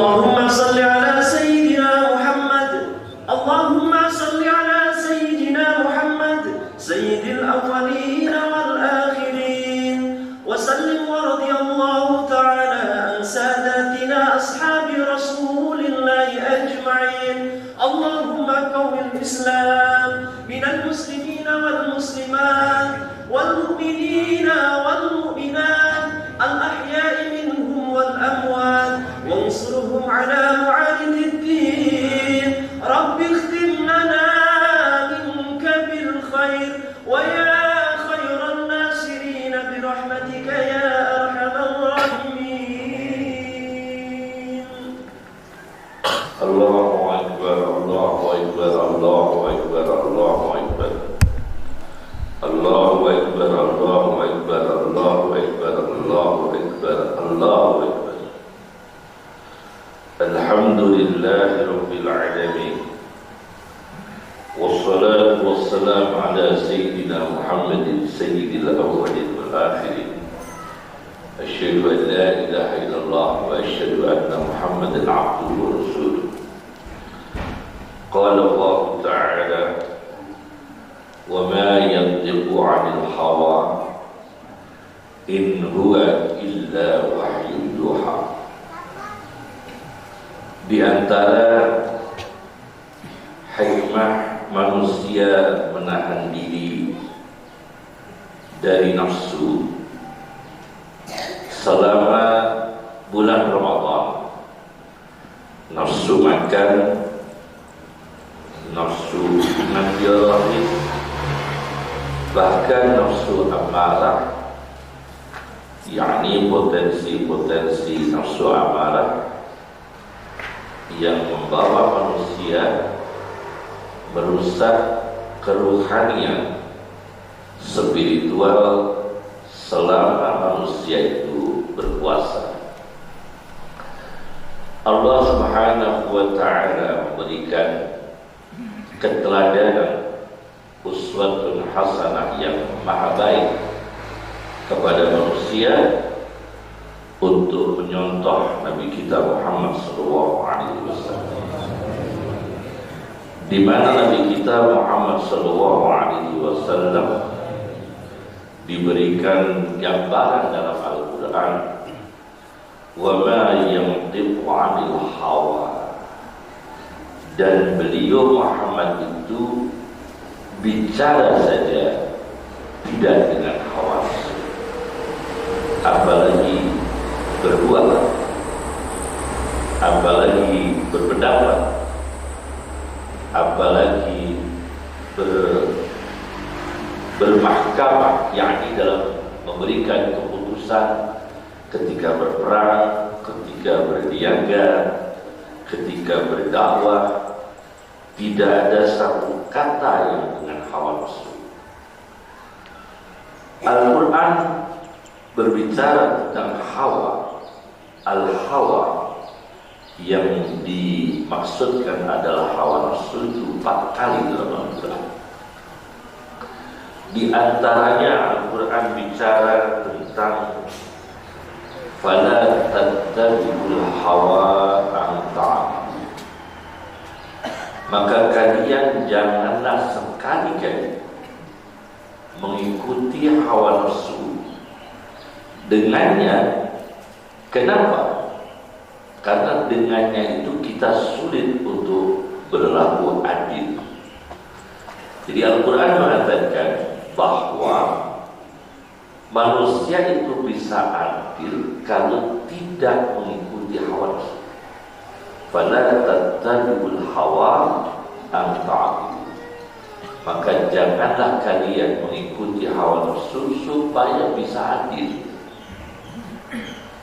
اللهم صل على سيدنا محمد اللهم صل على سيدنا محمد سيد الأولين والآخرين وسلم ورضي الله تعالى عن ساداتنا أصحاب رسول الله أجمعين اللهم قوم الإسلام من المسلمين والمسلمات والمؤمنين والمؤمنات الأحياء منهم والأموات وانصرهم على معاند الدين رب اختم لنا منك بالخير ويا خير الناصرين برحمتك يا أرحم الراحمين. الله أكبر الله أكبر الله أكبر الله أكبر الله أكبر الله أكبر الله أكبر الله أكبر الله أكبر. الحمد لله رب العالمين والصلاة والسلام على سيدنا محمد سيد الأولين والآخرين. أشهد أن لا إله إلا الله وأشهد أن محمدا عبده ورسوله. قال الله تعالى وما ينطق عن الهوى إن هو إلا وحي يوحى. Di antara hikmah manusia menahan diri dari nafsu selama bulan Ramadan, nafsu makan, nafsu nafiyahi, bahkan nafsu amarah, yakni potensi-potensi nafsu amarah yang membawa manusia merusak keruhanian spiritual selama manusia itu berpuasa. Allah Subhanahu wa ta'ala memberikan keteladanan uswatun hasanah yang maha baik kepada manusia untuk menyontoh Nabi kita Muhammad SAW, di mana Nabi kita Muhammad SAW diberikan gambaran dalam Al-Quran, wa ma yantiqu 'anil hawa, dan beliau Muhammad itu bicara saja tidak dengan hawa nafsu, apalagi berbuat, apalagi berpendapat, apalagi bermahkamah, yakni dalam memberikan keputusan ketika berperang, ketika berniaga, ketika berdakwah. Tidak ada satu kata yang dengan hawa nafsu. Al-Quran berbicara tentang hawa. Al-hawa yang dimaksudkan adalah hawa nafsu itu 4 kali dalam Al-Quran. Di antaranya Al-Quran bicara tentang fala tattabi'ul hawa an ta'budu, maka kalian janganlah sekali-kali mengikuti hawa nafsu. Dengannya, kenapa? Karena dengannya itu kita sulit untuk berlaku adil. Jadi Al-Quran mengatakan bahwa manusia itu bisa adil kalau tidak mengikuti hawa nafsu. Fala tattabi'ul hawa an ta'budu, maka janganlah kalian mengikuti hawa nafsu supaya bisa adil.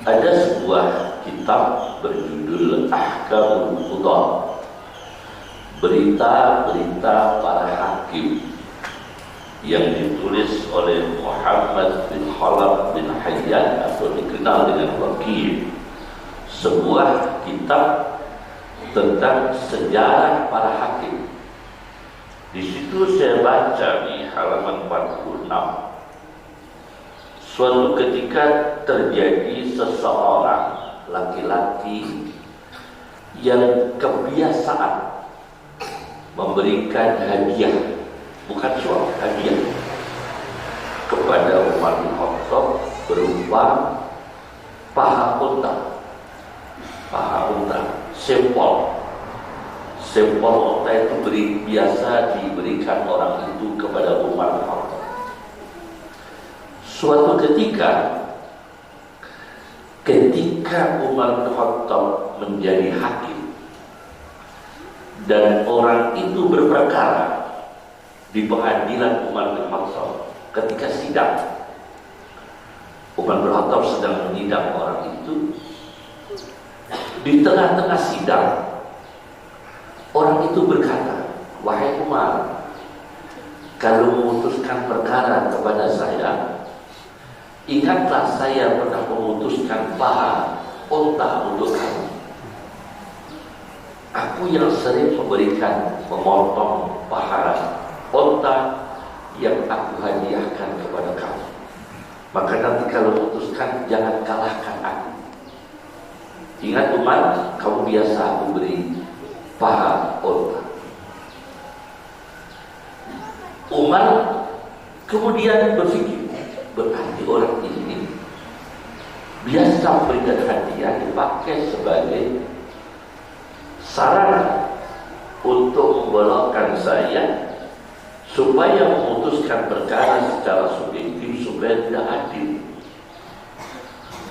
Ada sebuah kitab berjudul Ahkamul Qudah, berita-berita para hakim, yang ditulis oleh Muhammad bin Khalaf bin Hayyan atau dikenal dengan Waqi', sebuah kitab tentang sejarah para hakim. Di situ saya baca di halaman 46, suatu ketika terjadi seseorang laki-laki yang kebiasaan memberikan hadiah, bukan suap, hadiah kepada Umar bin Khattab berupa paha unta, sampel unta itu biasa diberikan orang itu kepada Umar bin Khattab. Suatu ketika Umar bin Khattab menjadi hakim dan orang itu berperkara di pengadilan Umar bin Khattab, ketika sidang Umar bin Khattab sedang menyidang orang itu, di tengah-tengah sidang orang itu berkata, "Wahai Umar, kalau memutuskan perkara kepada saya, ingatlah saya pernah memutuskan paha unta untuk kamu. Aku yang sering memotong paha unta yang aku hadiahkan kepada kamu. Maka nanti kalau memutuskan, jangan kalahkan aku. Ingat Umar, kamu biasa aku beri paha unta." Umar kemudian berpikir, berarti orang ini biasa memberikan hadiah dipakai sebagai sarana untuk membelokkan saya supaya memutuskan perkara secara subjektif supaya tidak adil.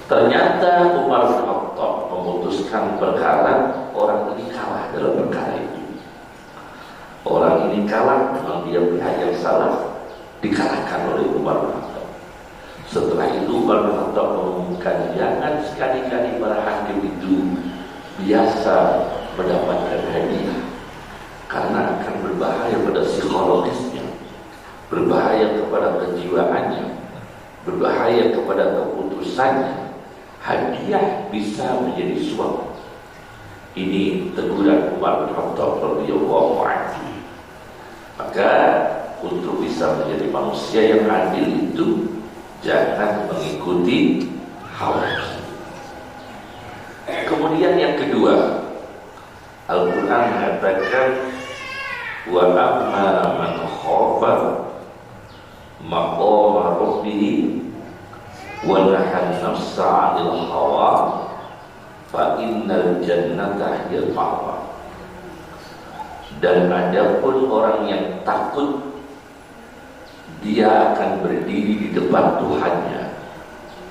Ternyata Umar bin Khattab memutuskan perkara, orang ini kalah dalam perkara itu. Orang ini kalah, memang dia pihak yang salah, dikalahkan oleh Umar bin Khattab. Setelah itu Umar bin Khattab mengumumkan, jangan sekali-kali para hakim itu biasa mendapatkan hadiah, karena akan berbahaya pada psikologisnya, berbahaya kepada kejiwaannya, berbahaya kepada keputusannya. Hadiah bisa menjadi suap. Ini teguran Umar bin Khattab radhiyallahu anhu. Maka untuk bisa menjadi manusia yang adil itu, jangan mengikuti hawa nafsu. Kemudian yang kedua, Al-Quran mengatakan, wa amma man khafa maqama rabbih wa nahan nafsa 'anil hawa fa innal jannata hiyal ma'wa. Dan adapun orang yang takut, dia akan berdiri di depan Tuhannya.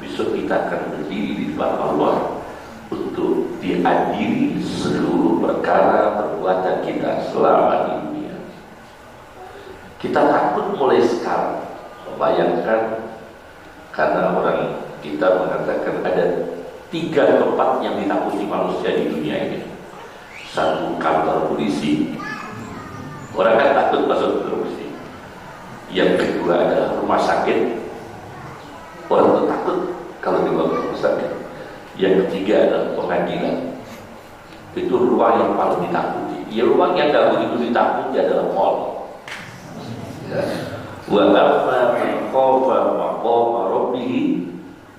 Besok kita akan berdiri di depan Allah untuk diadili seluruh perkara perbuatan kita selama di dunia. Kita takut mulai sekarang. Bayangkan, karena orang kita mengatakan ada 3 tempat yang ditakuti manusia di dunia ini. 1, kantor polisi. Orang kan takut masuk ke polisi. Yang kedua adalah rumah sakit. Orang itu takut kalau dibawa ke rumah sakit. Yang ketiga adalah pengadilan. Itu ruang yang paling ditakuti. Ya, ruang yang tidak begitu ditakuti adalah mall. Wa amma man khafa maqama rabbih,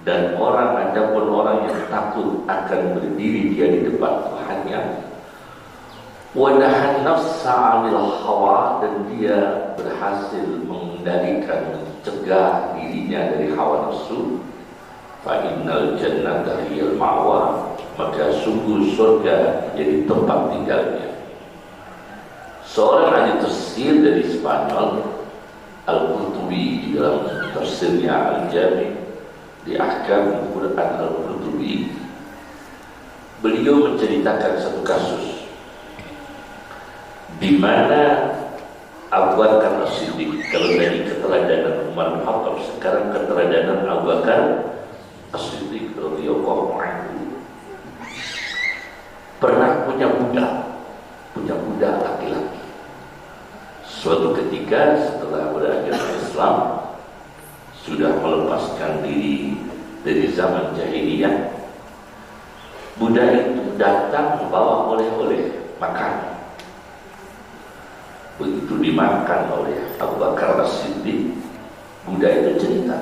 dan orang, adapun orang yang takut akan berdiri dia di depan Tuhannya, wa nahan nafsa 'anil hawa, dan dia berhasil mengendalikan, mencegah dirinya dari hawa nafsu, fa innal jannata hiyal ma'wa, maka sungguh surga jadi tempat tinggalnya. Seorang ahli tafsir dari Spanyol, Al-Qurtubi, di dalam tafsirnya Al-Jami di Ahkam Quran Al-Qurtubi, beliau menceritakan satu kasus di mana Abu Bakar As-Siddiq, kalau tadi keteladanan Umar bin Khattab, sekarang keteladanan Abu Bakar As-Siddiq radhiyallahu anhu, pernah punya budak laki-laki. Suatu ketika setelah beragama Islam, sudah melepaskan diri dari zaman jahiliyah, budak itu datang membawa oleh-oleh makanan. Begitu dimakan oleh Abu Bakar As-Siddiq, budak itu cerita,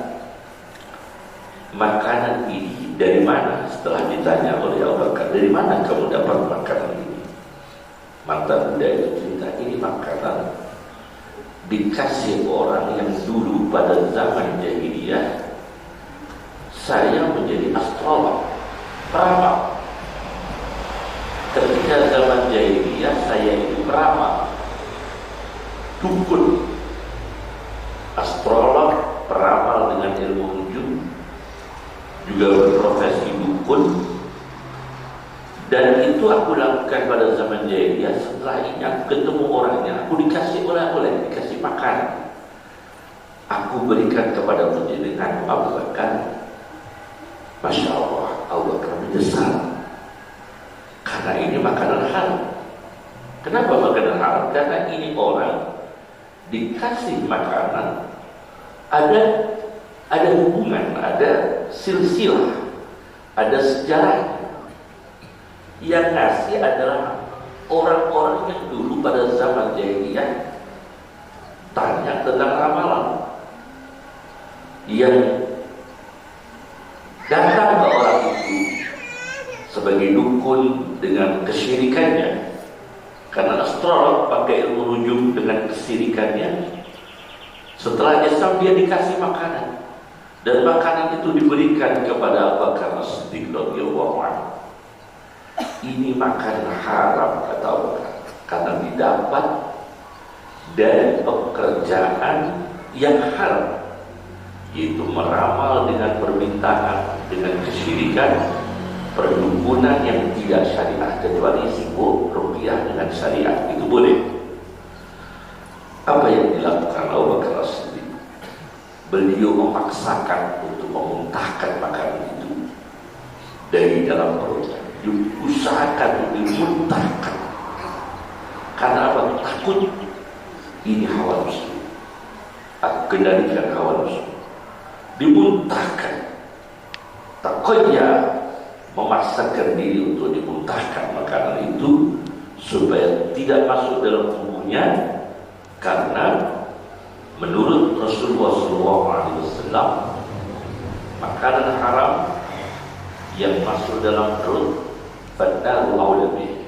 makanan ini dari mana? Setelah ditanya oleh Abu Bakar, dari mana kamu dapat makanan ini? Mantan muda itu cerita, ini makanan dikasih orang yang dulu pada zaman jahiliyah saya menjadi astrolog, peramal. Ketika zaman jahiliyah saya itu peramal, dukun, astrolog, peramal dengan ilmu nujum, juga berprofesi dukun. Dan itu aku lakukan pada zaman jahiliyah. Setelah ini aku ketemu orangnya, aku dikasih oleh-oleh, dikasih makan. Aku berikan kepada penjenengan Abu Bakar. Masya Allah, Abu Bakar menyesal karena ini makanan haram. Kenapa makanan haram? Karena ini orang dikasih makanan, ada hubungan, ada silsilah, ada sejarah. Yang ngasih adalah orang-orang yang dulu pada zaman jahiliyah tanya tentang ramalan, yang datang ke orang itu sebagai dukun dengan kesyirikannya, karena astrolog pakai ilmu nujum dengan kesyirikannya. Setelah Islam dia dikasih makanan, dan makanan itu diberikan kepada Abu Bakar As-Siddiq radhiyallahu anhu. Ini makan haram, kata Abu Bakar, karena didapat dari pekerjaan yang haram, yaitu meramal dengan permintaan, dengan kesyirikan, perdukunan yang tidak syariah, kecuali sibuk ruqyah dengan syariah, itu boleh. Apa yang dilakukan Abu Bakar As-Siddiq? Beliau memaksakan untuk memuntahkan makanan itu dari dalam perutnya. Diusahakan untuk dimuntahkan. Karena apa? Takut ini hawa nafsu. Aku kendalikan hawa nafsu. Dimuntahkan. Takutnya memaksakan diri untuk dimuntahkan makanan itu supaya tidak masuk dalam tubuhnya, karena menurut Rasulullah SAW makanan haram yang masuk dalam perut fadnaru awlabih,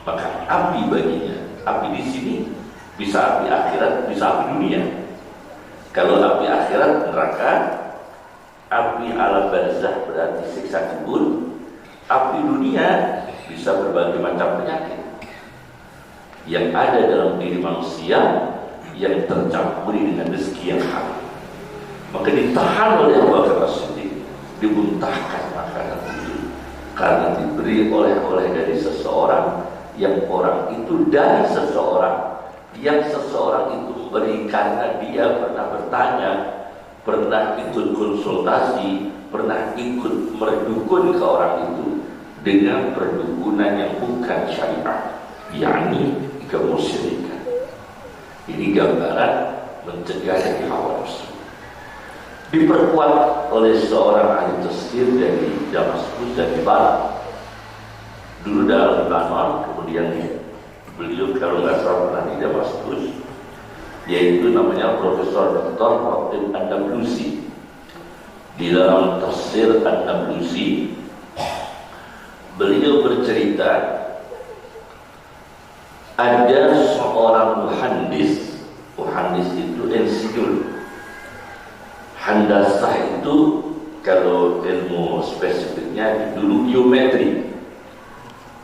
maka api baginya. Api di sini bisa api akhirat, bisa api dunia. Kalau api akhirat neraka, api alam barzah berarti siksa kubur. Api dunia bisa berbagai macam penyakit yang ada dalam diri manusia yang tercampuri dengan rezeki yang haram. Maka ditahan oleh Abu Bakar As-Siddiq, dimuntahkan makanan itu karena diberi oleh-oleh dari seseorang, yang orang itu dari seseorang, yang seseorang itu memberi karena dia pernah bertanya, pernah ikut konsultasi, pernah ikut merdukun ke orang itu dengan perdukunan yang bukan syariah, yakni kemusyrikan. Ini gambaran mencegah dari hawa nafsu. Diperkuat oleh seorang ahli tafsir dari Damaskus dan Barat. Dulu dalam Lebanon, kemudian beliau kalau nggak salah pernah di Damaskus, yaitu namanya Profesor Dr. Khatib An-Nablusi. Di dalam tafsir An-Nablusi, beliau bercerita ada seorang muhandis itu insinyur. Handasah itu kalau ilmu spesifiknya dulu geometri.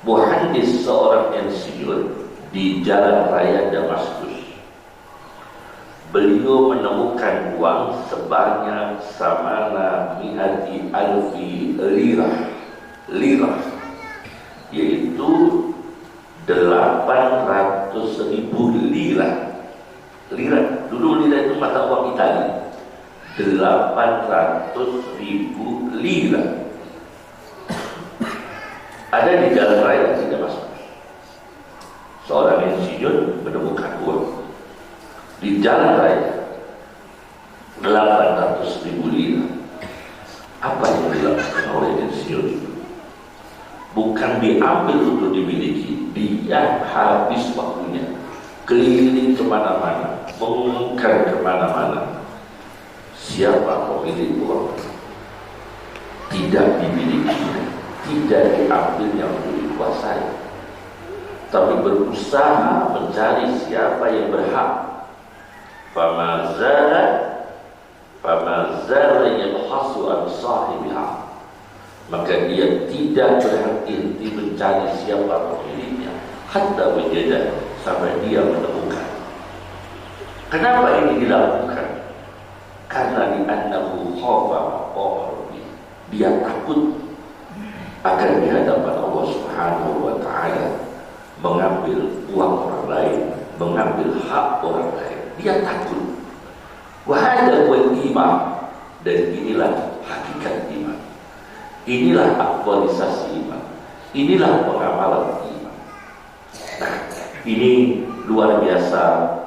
Muhandis seorang insinyur di jalan raya Damaskus. Beliau menemukan uang sebanyak samana mi'ati alfi lirah, yaitu 800.000 lira. Dulu lira itu mata uang Italia. 800.000 lira ada di jalan raya di Damaskus. Seorang insinyur menemukan uang di jalan raya 800.000 lira. Apa yang dilakukan oleh insinyur itu? Bukan diambil untuk dimiliki, dia habis waktunya keliling kemana-mana, mengumumkan kemana-mana. Siapa pemilik uang? Tidak dimiliki, tidak diambilnya untuk dikuasai. tapi berusaha mencari siapa yang berhak. famazala yabhasu an sahibiha, maka dia tidak berhenti mencari siapa pemiliknya, hatta wajada, sampai dia menemukan. Kenapa ini dilakukan? Karena li'annahu khafa maqama rabbih, dia takut akan di hadapan Allah Subhanahu wa taala mengambil uang orang lain, mengambil hak orang lain. Dia takut. Wa hadha huwa iman, dan inilah hakikat iman. Inilah aktualisasi iman. Inilah pengamalan iman. Nah, ini luar biasa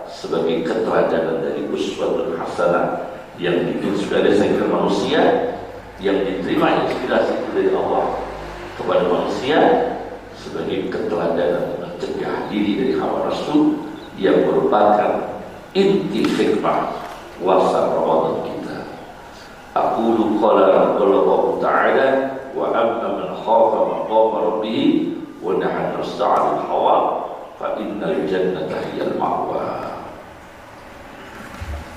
sebagai keteladanan dari uswatun hasanah yang diinspirasi manusia, yang diterima inspirasi dari Allah kepada manusia sebagai keteladanan mencegah diri dari hawa nafsu yang merupakan inti hikmah puasa Ramadan kita. Aqulu qala Allah Ta'ala wa amma man khafa maqama rabbih wa nahaa nafsa 'anil hawa fa innal jannata hiyal ma'wa.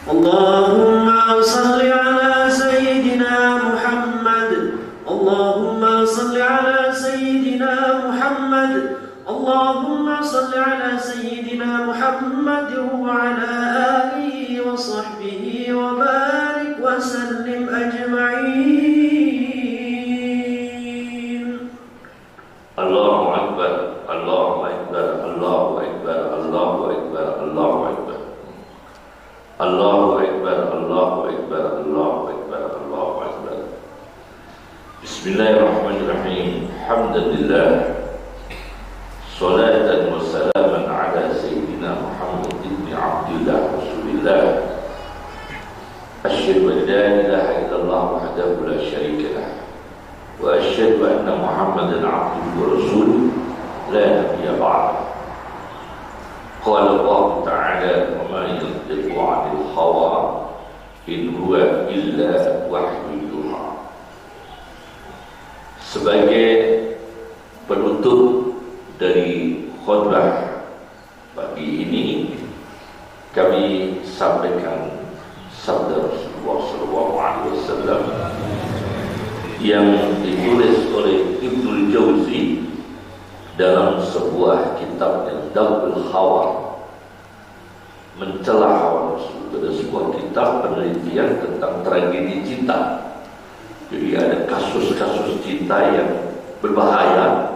Allahumma salli ala sayyidina Muhammad. Allahumma salli ala sayyidina Muhammad. Allahumma salli ala sayyidina Muhammad wa ala alihi wa sahbihi wa barik wa sallim ajma'in. Allahu Akbar, Allahu Akbar, Allahu Akbar, Allahu Akbar, Allahu Akbar. Allahu Akbar, Allahu Akbar, Allahu Akbar, Allahu Akbar. Bismillahirrahmanirrahim. Alhamdulillah. Salatan wa salaman ala Sayyidina Muhammad ibn Abdullah Rasulillah. Asyhadu an la ilaha illallah wahdahu la syarika lah, wa asyhadu anna Muhammadan abduhu wa rasuluh la nabiyya ba'dahu. Qala Allah Ta'ala wa ma yantiqu 'anil hawa in huwa illa wahyun yuha. Sebagai penutup dari khutbah pagi ini, kami sampaikan sabda Rasulullah SAW yang ditulis oleh Ibnul Jauzi dalam sebuah kitab yang Dabul Hawa, mencela hawa nafsu. Ada sebuah kitab penelitian tentang tragedi cinta. Jadi ada kasus-kasus cinta yang berbahaya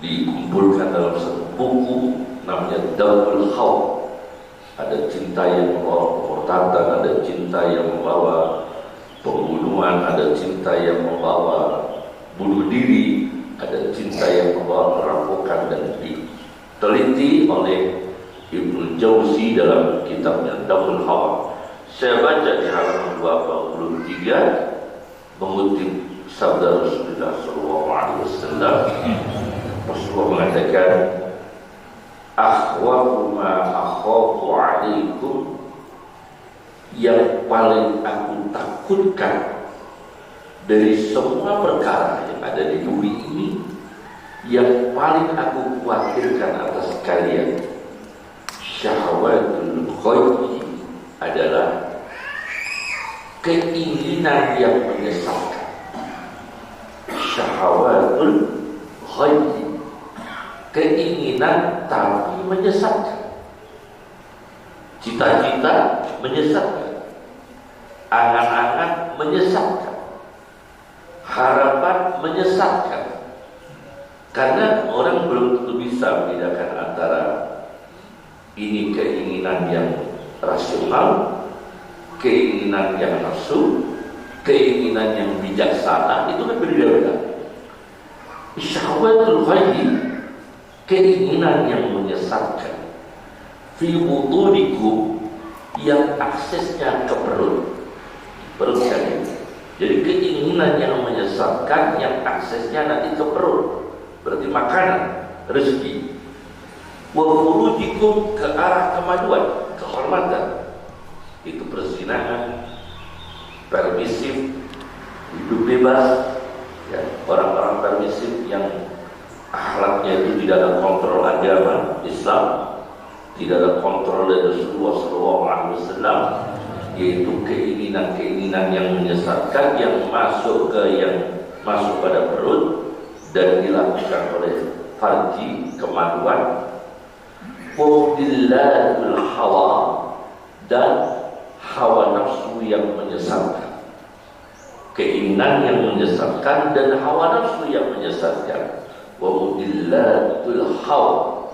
dikumpulkan dalam satu buku namanya Dabul Hawa. Ada cinta yang membawa pemurtadan, ada cinta yang membawa pembunuhan, ada cinta yang membawa bunuh diri, ada cinta yang membawa perampokan, dan diteliti oleh Ibnu Jauzi dalam kitabnya Dabul Hawa. Saya baca di halaman 23 mengutip sabda Rasulullah SAW. Rasulullah mengatakan, akhwafu ma akhafu alaikum, yang paling aku takutkan dari semua perkara yang ada di bumi ini, yang paling aku khawatirkan atas kalian, syahwatul ghayyi, adalah keinginan yang menyesatkan. Syahwatul ghayyi, keinginan tapi menyesatkan. Cita-cita menyesatkan, angan-angan menyesatkan, harapan menyesatkan. Karena orang belum tentu bisa membedakan antara ini keinginan yang rasional, keinginan yang nafsu, keinginan yang bijaksana. Itu kan berbeda-beda. Syahwatul ghayyi, keinginan yang menyesatkan, fi butunikum, yang aksesnya ke perut kan. Jadi keinginan yang menyesatkan yang aksesnya nanti ke perut, berarti makanan, rezeki. Wa furujikum, ke arah kemajuan, kehormatan, itu perzinahan, permisif, hidup bebas ya. Orang-orang permisif yang akhlaknya itu tidak ada kontrol agama Islam, tidak ada kontrol dari Rasulullah SAW, yaitu keinginan-keinginan yang menyesatkan yang masuk pada perut dan dilakukan oleh farji, kemaluan, wadillatul hawa, dan hawa nafsu yang menyesatkan, keinginan yang menyesatkan dan hawa nafsu yang menyesatkan, wadillatul hawa,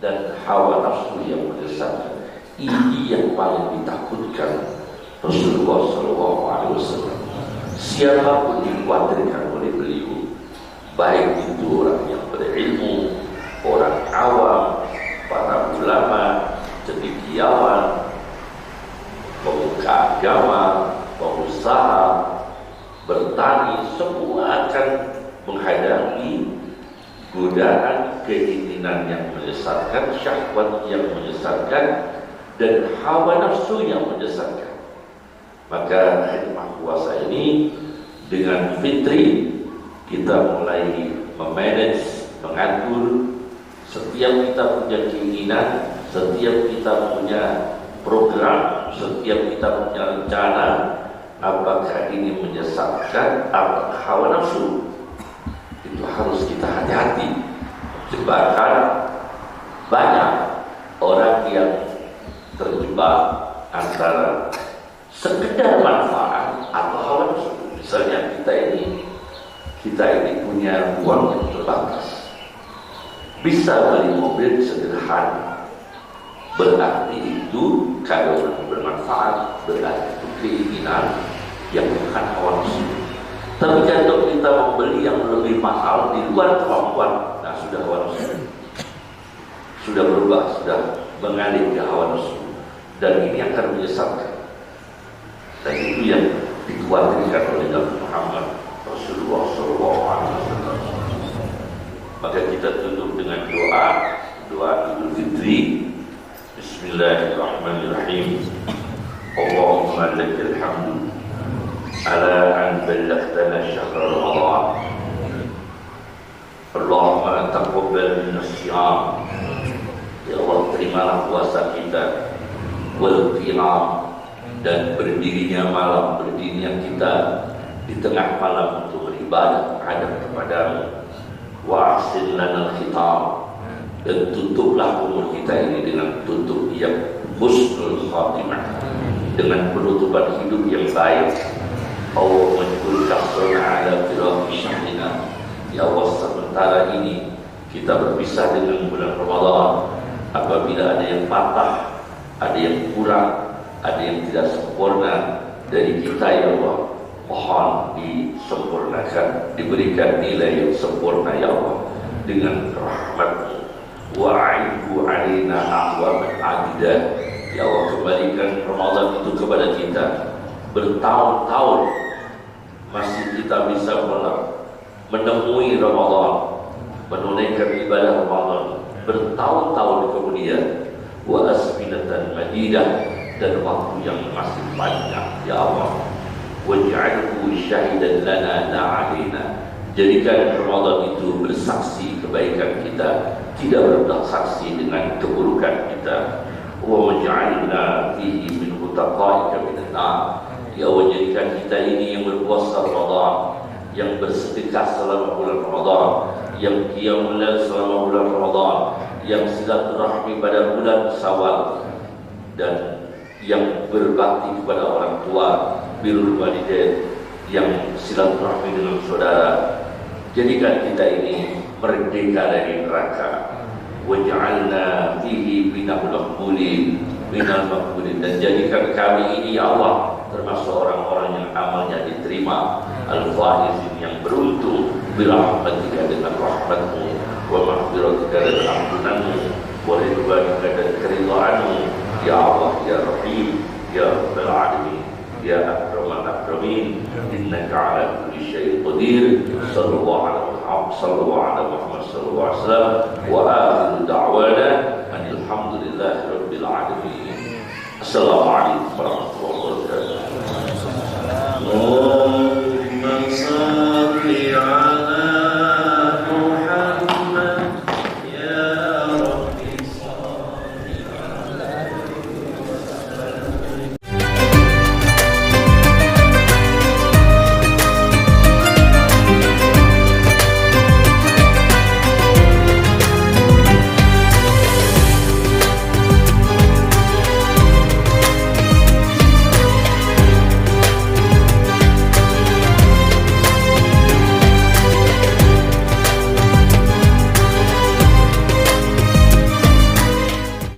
dan hawa nafsu yang menyesatkan. Ini yang paling ditakutkan Rasulullah SAW. Siapapun dikhawatirkan oleh beliau, baik itu orang yang berilmu, orang awam, para ulama, cendekiawan, pemuka agama, pengusaha, bertani, semua akan menghadapi godaan keinginan yang menyesatkan, syahwat yang menyesatkan, dan hawa nafsu yang menyesatkan. Maka hikmah puasa ini dengan fitri kita mulai memanage, mengatur. Setiap kita punya keinginan, setiap kita punya program, setiap kita punya rencana, apakah ini menyesatkan, apakah hawa nafsu, itu harus kita hati-hati. Bahkan banyak orang yang terjebak antara sekedar manfaat atau hawa nafsu. Misalnya kita ini punya uang yang terbatas, bisa beli mobil sederhana, berarti itu kalau bermanfaat, berarti itu keinginan yang bukan hawa nafsu. Tapi kalau kita membeli yang lebih mahal di luar kemampuan, nah sudah hawa nafsu, sudah berubah, sudah mengalir ke hawa nafsu, dan ini akan menyesatkan. Dan itu yang dikhawatirkan oleh Nabi Muhammad Rasulullah SAW. Maka kita tutup dengan doa Idul Fitri. Bismillahirrahmanirrahim. Allahumma lakal hamdu ala an ballaghtana syahr Ramadan. Allahumma taqabbal minna siyam. Ya Allah, terimalah puasa kita, wal qiyam, dan berdirinya malam, berdirinya kita di tengah malam untuk beribadah menghadap kepadamu. Wa ahsin lana al-khitam, dan tutuplah umur kita ini dengan tutup yang husnul khatimah, dengan penutupan hidup yang baik. Allahumma jul kasrana ala firahi syahrina. Ya Allah, sementara ini kita berpisah dengan bulan Ramadan, apabila ada yang patah, ada yang kurang, ada yang tidak sempurna dari kita, ya Allah, mohon disempurnakan, diberikan nilai yang sempurna, ya Allah, dengan rahmat-Mu. Wa'idhu alaina a'waman adidah. Ya Allah, kembalikan Ramadan itu kepada kita. Bertahun-tahun masih kita bisa menemui Ramadan, menunaikan ibadah Ramadan bertahun-tahun kemudian. Wa asminatan madidah, dan waktu yang masih panjang, ya Allah. Waj'alhu syahidan lana la alaina. Jadikan Ramadan itu bersaksi kebaikan kita, tidak bersaksi dengan keburukan kita. Wa waj'alna fihi min utaqaika minan nar. Ya Allah, jadikan kita ini yang berpuasa Ramadan, yang bersedekah selama bulan Ramadan, yang qiyamul lail selama bulan Ramadan, yang silaturahmi pada bulan Syawal, dan yang berbakti kepada orang tua, birrul walidain, yang silaturahmi dengan saudara. Jadikan kita ini merdeka dari neraka. Waj'alna fihi minal maqbulin, dan jadikan kami ini, ya Allah, termasuk orang-orang yang amalnya diterima, al-faizin, yang beruntung, birahmatika, dengan rahmat-Mu, wa maghfiratika, dan ampunan-Mu, wa ridwanika, dan keridhaan-Mu, ya Allah, ya Rahim, ya Rabbal Alamin, ya Akramal Akramin, innaka ala kulli syai'in qadir. Sallallahu ala Muhammad sallallahu alaihi wasallam, wa akhiru da'wana alhamdulillahi rabbil alamin. Assalamualaikum warahmatullahi wabarakatuh.